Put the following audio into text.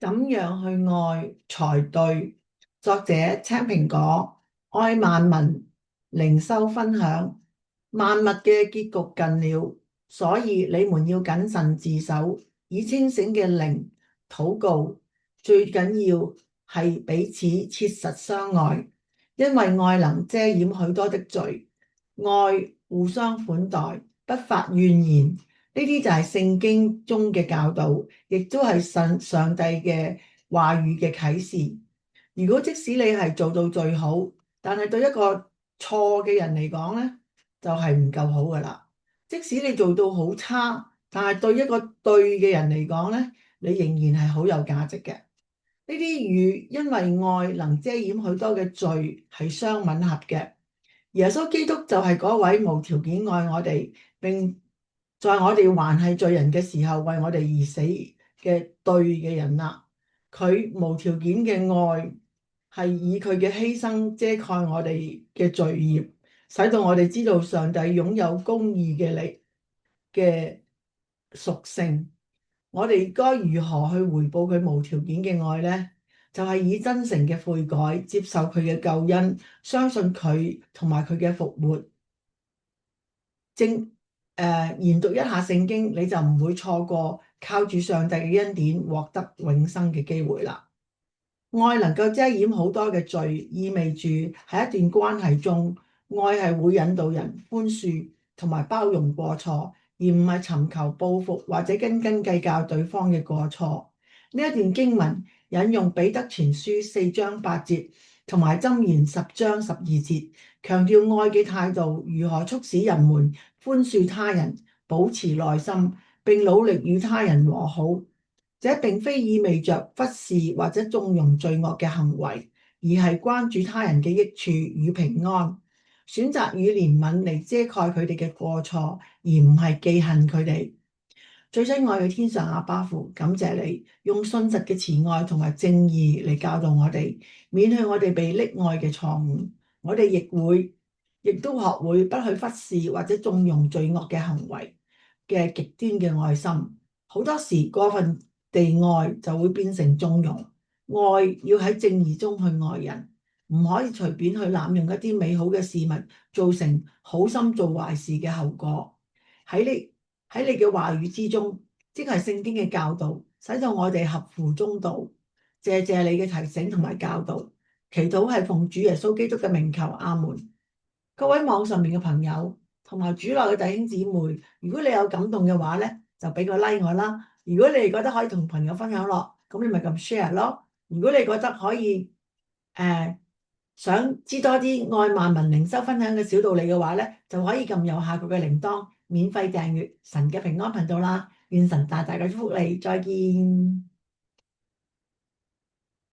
怎樣去愛才對？作者青蘋果，愛萬民，靈修分享。萬物嘅結局近了，所以你們要謹慎自守，以清醒嘅靈禱告。最緊要係彼此切實相愛，因為愛能遮掩許多的罪。愛互相款待，不發怨言。呢啲就係聖經中嘅教導，亦都係上帝嘅話語嘅啟示。如果即使你係做到最好，但係對一個錯嘅人嚟講咧，就係唔夠好噶啦。即使你做到好差，但係對一個對嘅人嚟講咧，你仍然係好有價值嘅。呢啲與因為愛能遮掩許多嘅罪係相吻合嘅。耶穌基督就係嗰位無條件愛我哋，並在我哋還係罪人嘅時候為我哋而死嘅對嘅人啦。佢無條件嘅愛係以佢嘅犧牲遮蓋我哋嘅罪孽，使到我哋知道上帝擁有公義嘅力嘅屬性。我哋該如何去回報佢無條件嘅愛呢？就係以真誠嘅悔改，接受佢嘅救恩，相信佢同埋佢嘅復活。研讀一下聖經，你就唔會錯過靠住上帝嘅恩典獲得永生嘅機會啦。愛能夠遮掩好多嘅罪，意味住喺一段關係中，愛係會引導人寬恕同埋包容過錯，而唔係尋求報復或者斤斤計較對方嘅過錯。呢一段經文引用彼得前書4章8節同埋箴言10章12節，強調愛嘅態度如何促使人們寬恕他人、保持耐心，並努力與他人和好。這並非意味着忽視或者縱容罪惡嘅行為，而係關注他人嘅益處與平安，選擇以憐憫嚟遮蓋佢哋嘅過錯，而唔係記恨佢哋。最親愛嘅天上阿爸父，感謝你用信實嘅慈愛同埋正義嚟教導我哋，免去我哋被溺愛嘅錯誤。我哋亦都學會不去忽視或者縱容罪惡嘅行為嘅極端嘅愛心。好多時過分地愛就會變成縱容。愛要喺正義中去愛人，唔可以隨便去濫用一啲美好嘅事物，造成好心做壞事嘅後果。喺你嘅話語之中，即係聖經嘅教導，使到我哋合乎中道。謝謝你嘅提醒同埋教導，祈禱係奉主耶穌基督嘅名求，阿門。各位網上面嘅朋友同埋主內嘅弟兄姊妹，如果你有感動嘅話咧，就俾個 like 我啦。如果你哋覺得可以同朋友分享咯，咁你咪撳 share 咯。如果你覺得可以想知多啲愛萬民靈修分享嘅小道理嘅話咧，就可以撳右下角嘅鈴鐺，免費訂閱神嘅平安頻道啦。願神大大嘅祝福你，再見。